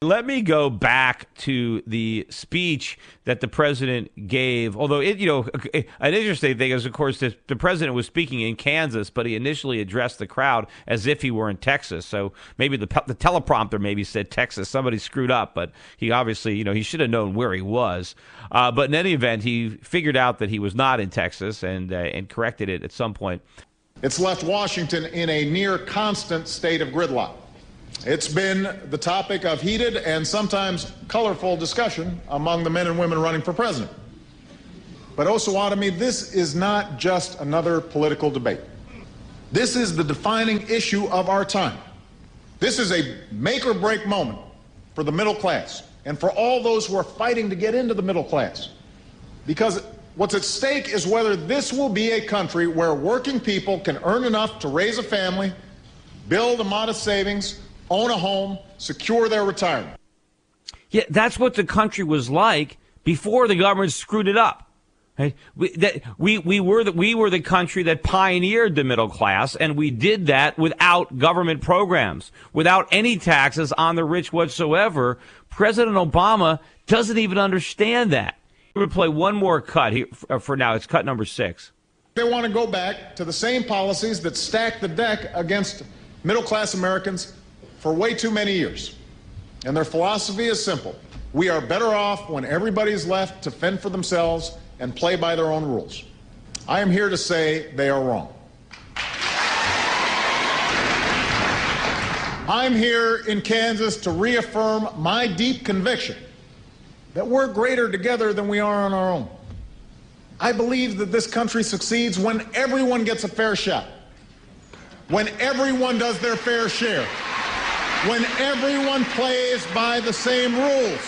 Let me go back to the speech that the president gave. Although an interesting thing is, of course, the president was speaking in Kansas, but he initially addressed the crowd as if he were in Texas. So maybe the teleprompter maybe said Texas. Somebody screwed up, but he obviously, he should have known where he was. But in any event, he figured out that he was not in Texas and corrected it at some point. It's left Washington in a near constant state of gridlock. It's been the topic of heated and sometimes colorful discussion among the men and women running for president. But Osawatomie, this is not just another political debate. This is the defining issue of our time. This is a make or break moment for the middle class and for all those who are fighting to get into the middle class. Because what's at stake is whether this will be a country where working people can earn enough to raise a family, build a modest savings, own a home, secure their retirement. Yeah, that's what the country was like before the government screwed it up. Right? We were the country that pioneered the middle class, and we did that without government programs, without any taxes on the rich whatsoever. President Obama doesn't even understand that. We're going to play one more cut here for now. It's cut number 6. They want to go back to the same policies that stacked the deck against middle-class Americans for way too many years. And their philosophy is simple. We are better off when everybody's left to fend for themselves and play by their own rules. I am here to say they are wrong. I'm here in Kansas to reaffirm my deep conviction that we're greater together than we are on our own. I believe that this country succeeds when everyone gets a fair shot, when everyone does their fair share, when everyone plays by the same rules.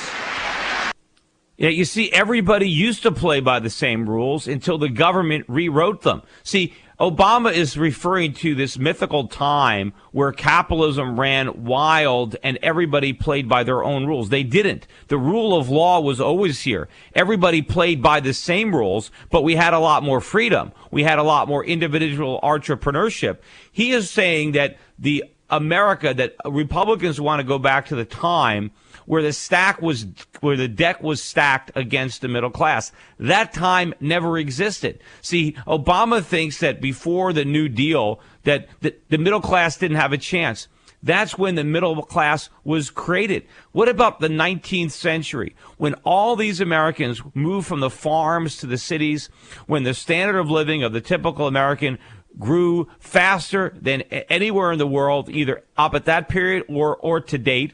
Yeah, you see, everybody used to play by the same rules until the government rewrote them. See, Obama is referring to this mythical time where capitalism ran wild and everybody played by their own rules. They didn't. The rule of law was always here. Everybody played by the same rules, but we had a lot more freedom. We had a lot more individual entrepreneurship. He is saying that that Republicans want to go back to the time where the deck was stacked against the middle class. That time never existed. See, Obama thinks that before the New Deal, that the middle class didn't have a chance. That's when the middle class was created. What about the 19th century, when all these Americans moved from the farms to the cities, when the standard of living of the typical American grew faster than anywhere in the world, either up at that period or to date?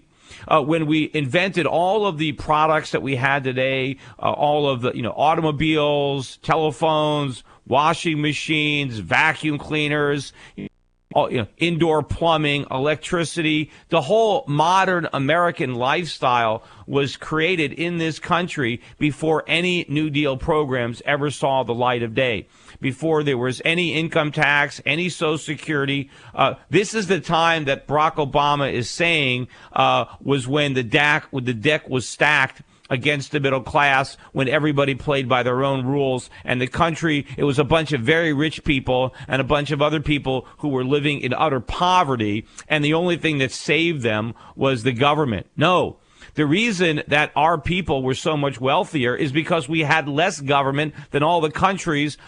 When we invented all of the products that we had today, all of the automobiles, telephones, washing machines, vacuum cleaners, indoor plumbing, electricity, the whole modern American lifestyle was created in this country before any New Deal programs ever saw the light of day, before there was any income tax, any Social Security. This is the time that Barack Obama is saying was when the deck was stacked against the middle class, when everybody played by their own rules, and the country, it was a bunch of very rich people and a bunch of other people who were living in utter poverty, and the only thing that saved them was the government. No. The reason that our people were so much wealthier is because we had less government than all the countries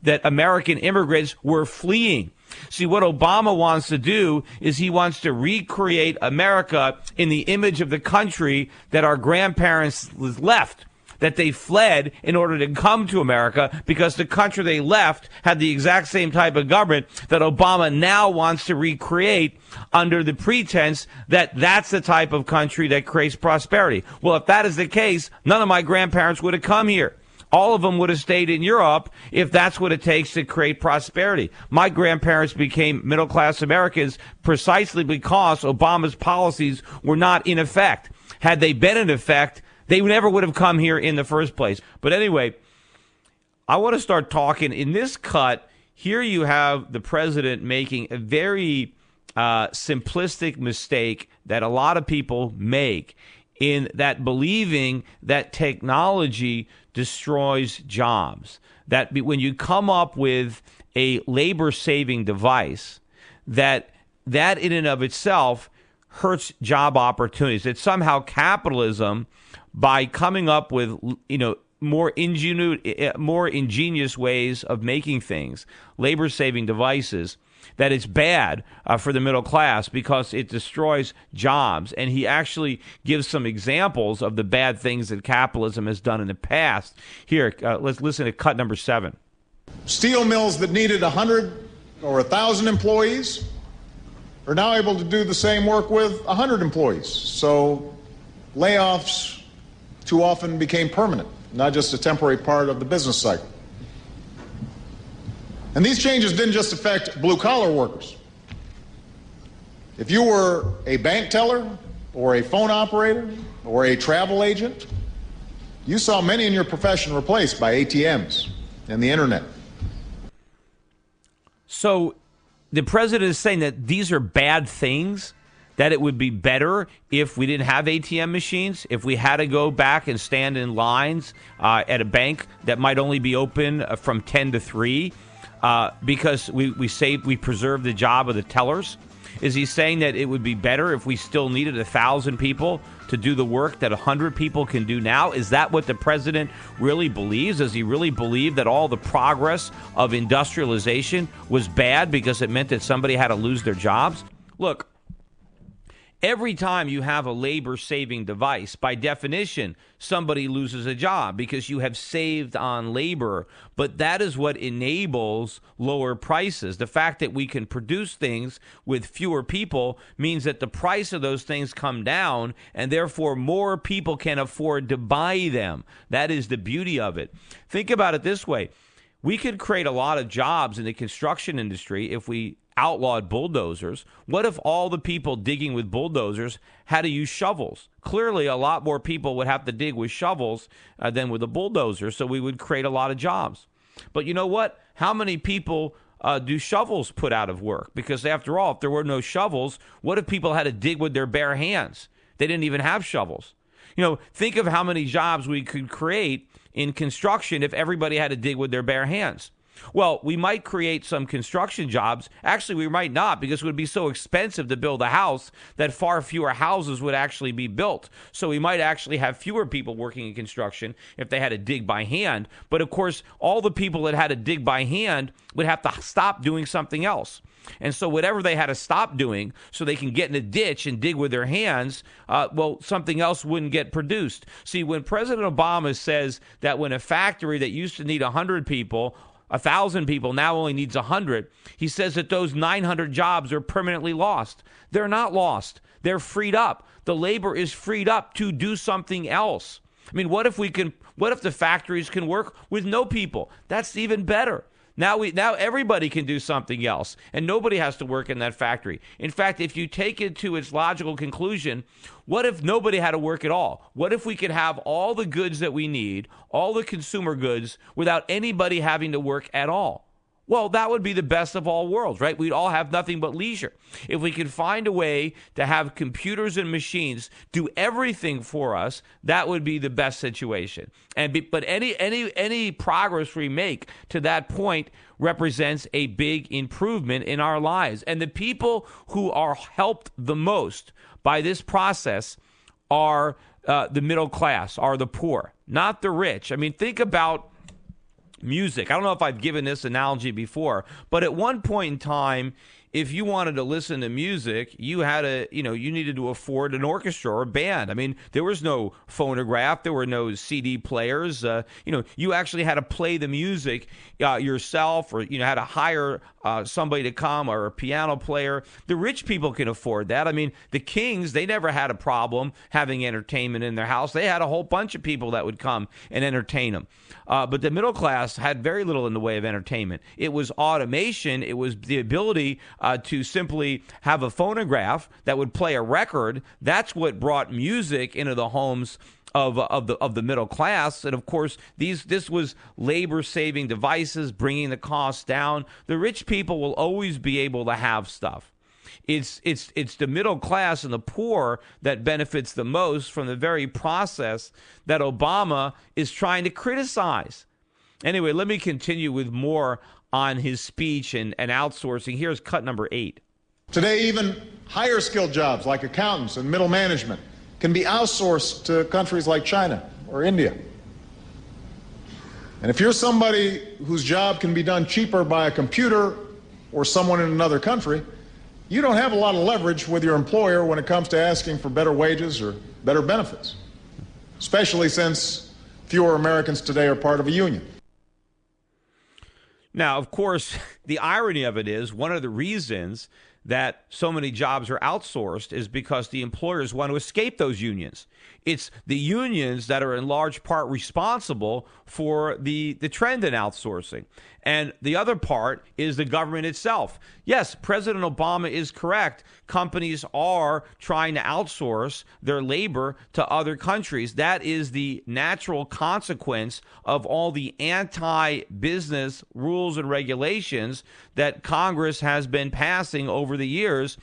that American immigrants were fleeing. See, what Obama wants to do is he wants to recreate America in the image of the country that our grandparents left, that they fled in order to come to America, because the country they left had the exact same type of government that Obama now wants to recreate under the pretense that that's the type of country that creates prosperity. Well, if that is the case, none of my grandparents would have come here. All of them would have stayed in Europe if that's what it takes to create prosperity. My grandparents became middle-class Americans precisely because Obama's policies were not in effect. Had they been in effect, they never would have come here in the first place. But anyway, I want to start talking. In this cut, here you have the president making a very simplistic mistake that a lot of people make, in that believing that technology destroys jobs. That when you come up with a labor-saving device, that in and of itself hurts job opportunities. It's somehow capitalism, by coming up with, more ingenious ways of making things, labor-saving devices, that it's bad for the middle class because it destroys jobs. And he actually gives some examples of the bad things that capitalism has done in the past. Here, let's listen to cut number 7. Steel mills that needed 100 or 1,000 employees are now able to do the same work with 100 employees. So layoffs too often became permanent, not just a temporary part of the business cycle. And these changes didn't just affect blue-collar workers. If you were a bank teller or a phone operator or a travel agent, you saw many in your profession replaced by ATMs and the internet. So the president is saying that these are bad things, that it would be better if we didn't have ATM machines, if we had to go back and stand in lines at a bank that might only be open from 10 to 3 because we preserved the job of the tellers. Is he saying that it would be better if we still needed 1,000 people to do the work that 100 people can do now? Is that what the president really believes? Does he really believe that all the progress of industrialization was bad because it meant that somebody had to lose their jobs? Look, every time you have a labor-saving device, by definition, somebody loses a job because you have saved on labor. But that is what enables lower prices. The fact that we can produce things with fewer people means that the price of those things come down, and therefore more people can afford to buy them. That is the beauty of it. Think about it this way. We could create a lot of jobs in the construction industry if we outlawed bulldozers. What if all the people digging with bulldozers had to use shovels? Clearly, a lot more people would have to dig with shovels than with a bulldozer, so we would create a lot of jobs. But you know what? How many people do shovels put out of work? Because after all, if there were no shovels, what if people had to dig with their bare hands? They didn't even have shovels. Think of how many jobs we could create in construction if everybody had to dig with their bare hands. Well, we might create some construction jobs. Actually, we might not, because it would be so expensive to build a house that far fewer houses would actually be built. So we might actually have fewer people working in construction if they had to dig by hand. But of course, all the people that had to dig by hand would have to stop doing something else. And so whatever they had to stop doing so they can get in a ditch and dig with their hands, something else wouldn't get produced. See, when President Obama says that when a factory that used to need 100 people, 1,000 people now only needs 100, he says that those 900 jobs are permanently lost. They're not lost. They're freed up. The labor is freed up to do something else. I mean, what if the factories can work with no people? That's even better. Now everybody can do something else, and nobody has to work in that factory. In fact, if you take it to its logical conclusion, what if nobody had to work at all? What if we could have all the goods that we need, all the consumer goods, without anybody having to work at all? Well, that would be the best of all worlds, right? We'd all have nothing but leisure. If we could find a way to have computers and machines do everything for us, that would be the best situation. But any progress we make to that point represents a big improvement in our lives. And the people who are helped the most by this process are the middle class, are the poor, not the rich. I mean, think about music. I don't know if I've given this analogy before, but at one point in time, if you wanted to listen to music, you had you needed to afford an orchestra or a band. I mean, there was no phonograph, there were no CD players. You actually had to play the music yourself, or had to hire somebody to come, or a piano player. The rich people can afford that. I mean, the kings, they never had a problem having entertainment in their house. They had a whole bunch of people that would come and entertain them. But the middle class had very little in the way of entertainment. It was automation. It was the ability to simply have a phonograph that would play a record. That's what brought music into the homes of the middle class. And of course, this was labor-saving devices, bringing the costs down. The rich people will always be able to have stuff. It's the middle class and the poor that benefits the most from the very process that Obama is trying to criticize. Anyway, let me continue with more on his speech and outsourcing. Here's cut number 8. Today, even higher skilled jobs like accountants and middle management can be outsourced to countries like China or India. And if you're somebody whose job can be done cheaper by a computer or someone in another country, you don't have a lot of leverage with your employer when it comes to asking for better wages or better benefits, especially since fewer Americans today are part of a union. Now, of course, the irony of it is one of the reasons that so many jobs are outsourced is because the employers want to escape those unions. It's the unions that are in large part responsible for the trend in outsourcing. And the other part is the government itself. Yes, President Obama is correct. Companies are trying to outsource their labor to other countries. That is the natural consequence of all the anti-business rules and regulations that Congress has been passing over the years.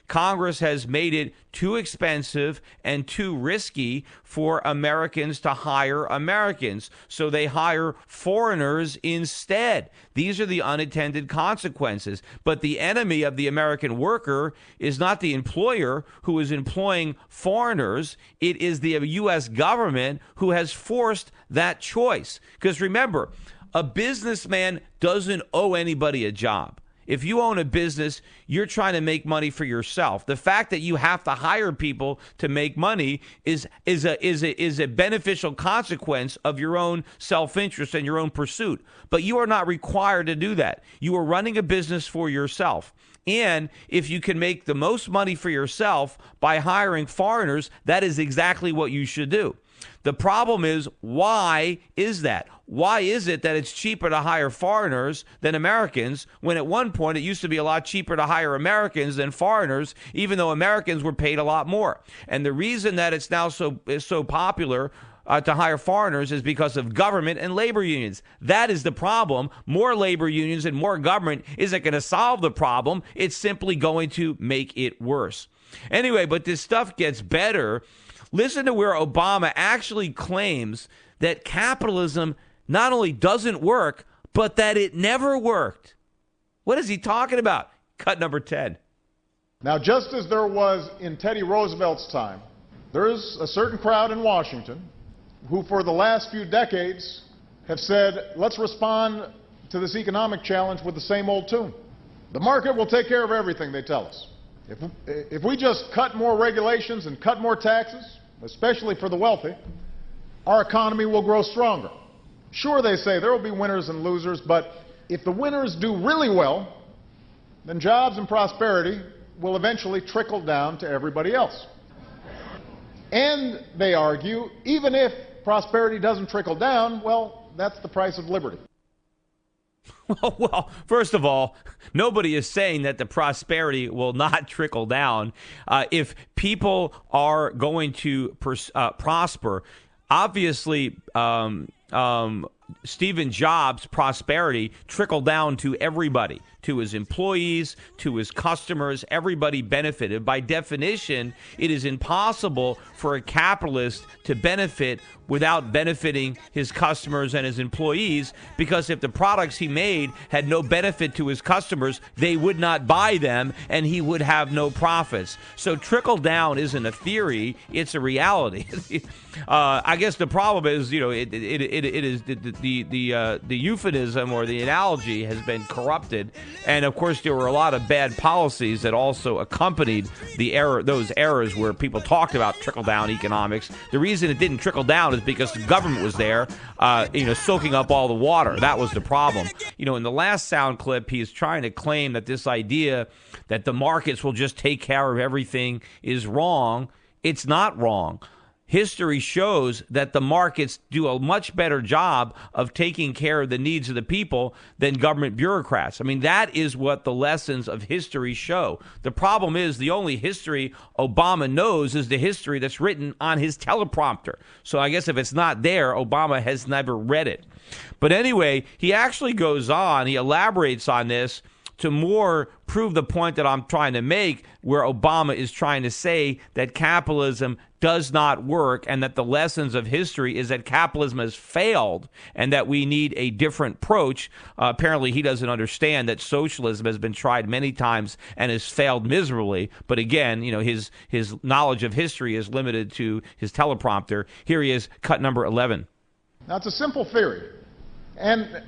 Congress has made it too expensive and too risky for Americans to hire Americans. So they hire foreigners instead. These are the unintended consequences. But the enemy of the American worker is not the employer who is employing foreigners. It is the U.S. government who has forced that choice. Because remember, a businessman doesn't owe anybody a job. If you own a business, you're trying to make money for yourself. The fact that you have to hire people to make money is a beneficial consequence of your own self-interest and your own pursuit. But you are not required to do that. You are running a business for yourself. And if you can make the most money for yourself by hiring foreigners, that is exactly what you should do. The problem is, why is that? Why is it that it's cheaper to hire foreigners than Americans when at one point it used to be a lot cheaper to hire Americans than foreigners, even though Americans were paid a lot more? And the reason that it's now so popular to hire foreigners is because of government and labor unions. That is the problem. More labor unions and more government isn't going to solve the problem. It's simply going to make it worse. Anyway, but this stuff gets better. Listen to where Obama actually claims that capitalism not only doesn't work, but that it never worked. What is he talking about? Cut number 10. Now, just as there was in Teddy Roosevelt's time, there is a certain crowd in Washington who for the last few decades have said, let's respond to this economic challenge with the same old tune. The market will take care of everything, they tell us. If we just cut more regulations and cut more taxes, especially for the wealthy, our economy will grow stronger. Sure, they say there will be winners and losers, but if the winners do really well, then jobs and prosperity will eventually trickle down to everybody else. And they argue, even if prosperity doesn't trickle down, well, that's the price of liberty. Well, first of all, nobody is saying that the prosperity will not trickle down. If people are going to prosper, obviously, Stephen Jobs' prosperity trickled down to everybody, to his employees, to his customers. Everybody benefited. By definition, it is impossible for a capitalist to benefit without benefiting his customers and his employees, because if the products he made had no benefit to his customers, they would not buy them and he would have no profits. So trickle down isn't a theory, it's a reality. I guess the problem is, it is the euphemism or the analogy has been corrupted, and of course there were a lot of bad policies that also accompanied those errors where people talked about trickle down economics. The reason it didn't trickle down is because the government was there, soaking up all the water. That was the problem. In the last sound clip, he's trying to claim that this idea that the markets will just take care of everything is wrong. It's not wrong. History shows that the markets do a much better job of taking care of the needs of the people than government bureaucrats. I mean, that is what the lessons of history show. The problem is the only history Obama knows is the history that's written on his teleprompter. So I guess if it's not there, Obama has never read it. But anyway, he actually goes on, he elaborates on this to more prove the point that I'm trying to make, where Obama is trying to say that capitalism does not work, and that the lessons of history is that capitalism has failed and that we need a different approach. Apparently, he doesn't understand that socialism has been tried many times and has failed miserably. But again, his knowledge of history is limited to his teleprompter. Here he is, cut number 11. Now, it's a simple theory, and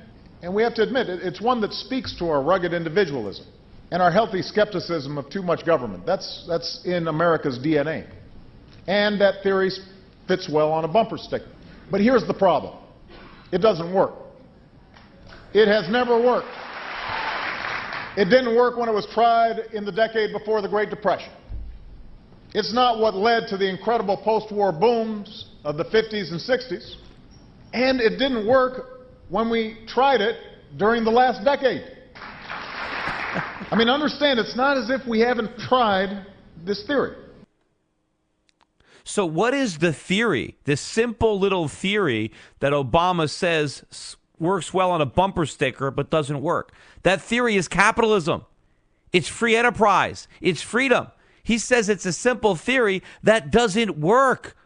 we have to admit it's one that speaks to our rugged individualism and our healthy skepticism of too much government. That's in America's DNA. And that theory fits well on a bumper sticker. But here's the problem. It doesn't work. It has never worked. It didn't work when it was tried in the decade before the Great Depression. It's not what led to the incredible post-war booms of the 50s and 60s. And it didn't work when we tried it during the last decade. I mean, understand, it's not as if we haven't tried this theory. So what is the theory, this simple little theory that Obama says works well on a bumper sticker but doesn't work? That theory is capitalism. It's free enterprise. It's freedom. He says it's a simple theory that doesn't work.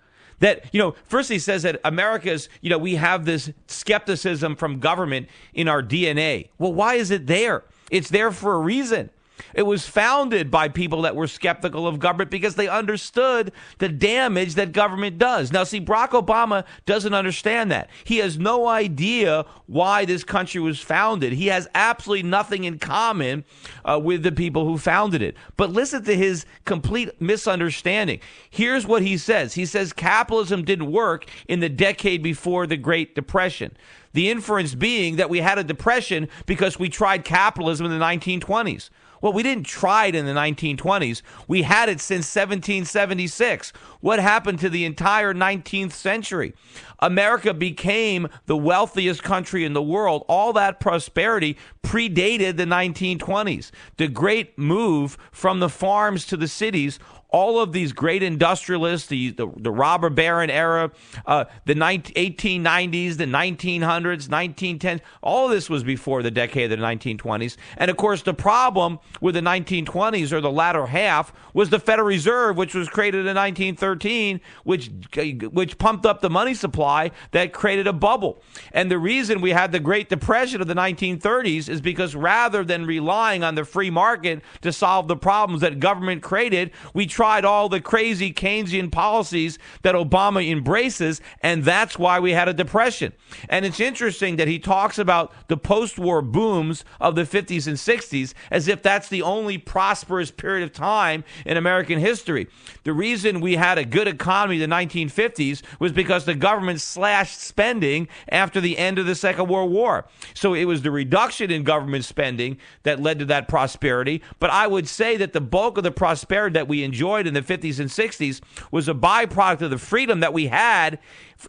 That, first he says that America's, we have this skepticism from government in our DNA. Well, why is it there? It's there for a reason. It was founded by people that were skeptical of government because they understood the damage that government does. Now, see, Barack Obama doesn't understand that. He has no idea why this country was founded. He has absolutely nothing in common with the people who founded it. But listen to his complete misunderstanding. Here's what he says. He says capitalism didn't work in the decade before the Great Depression. The inference being that we had a depression because we tried capitalism in the 1920s. Well, we didn't try it in the 1920s. We had it since 1776. What happened to the entire 19th century? America became the wealthiest country in the world. All that prosperity predated the 1920s. The great move from the farms to the cities, all of these great industrialists, the robber baron era, the 1890s, the 1900s, 1910s, all of this was before the decade of the 1920s. And of course, the problem with the 1920s, or the latter half, was the Federal Reserve, which was created in 1913, which pumped up the money supply that created a bubble. And the reason we had the Great Depression of the 1930s is because rather than relying on the free market to solve the problems that government created, we tried all the crazy Keynesian policies that Obama embraces, and that's why we had a depression. And it's interesting that he talks about the post-war booms of the 50s and 60s as if that's the only prosperous period of time in American history. The reason we had a good economy in the 1950s was because the government slashed spending after the end of the Second World War. So it was the reduction in government spending that led to that prosperity. But I would say that the bulk of the prosperity that we enjoyed in the 50s and 60s was a byproduct of the freedom that we had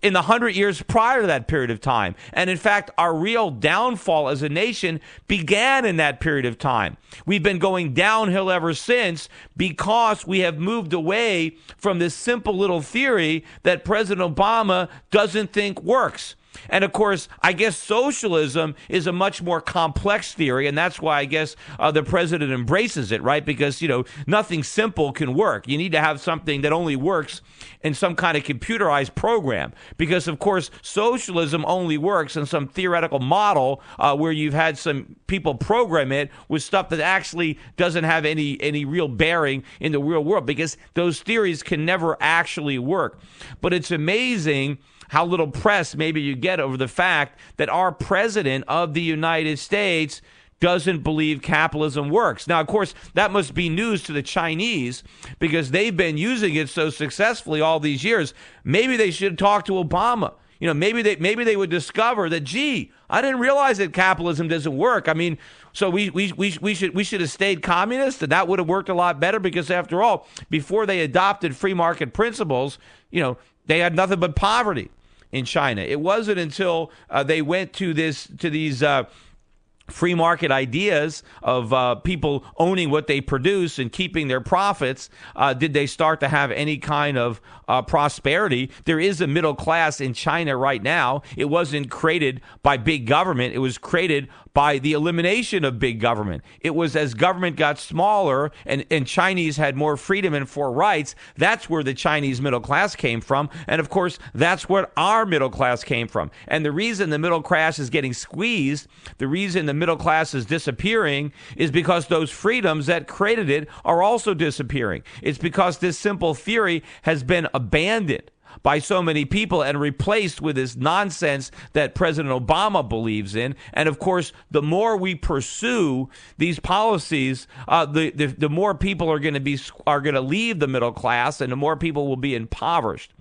in the 100 years prior to that period of time. And in fact, our real downfall as a nation began in that period of time. We've been going downhill ever since because we have moved away from this simple little theory that President Obama doesn't think works. And of course, I guess socialism is a much more complex theory, and that's why I guess the president embraces it, right? Because, nothing simple can work. You need to have something that only works in some kind of computerized program. Because, of course, socialism only works in some theoretical model where you've had some people program it with stuff that actually doesn't have any real bearing in the real world, because those theories can never actually work. But it's amazing how little press maybe you get over the fact that our president of the United States doesn't believe capitalism works. Now, of course, that must be news to the Chinese because they've been using it so successfully all these years. Maybe they should talk to Obama. Maybe they would discover that, gee, I didn't realize that capitalism doesn't work. I mean, so we should have stayed communist, and that would have worked a lot better because, after all, before they adopted free market principles, they had nothing but poverty in China. It wasn't until they went to these free market ideas of people owning what they produce and keeping their profits, did they start to have any kind of prosperity. There is a middle class in China right now. It wasn't created by big government. It was created by the elimination of big government. It was as government got smaller and Chinese had more freedom and for rights, that's where the Chinese middle class came from. And of course, that's where our middle class came from. And the reason the middle class is getting squeezed, the reason the middle class is disappearing is because those freedoms that created it are also disappearing. It's because this simple theory has been abandoned by so many people and replaced with this nonsense that President Obama believes in. And of course, the more we pursue these policies, the more people are going to leave the middle class, and the more people will be impoverished.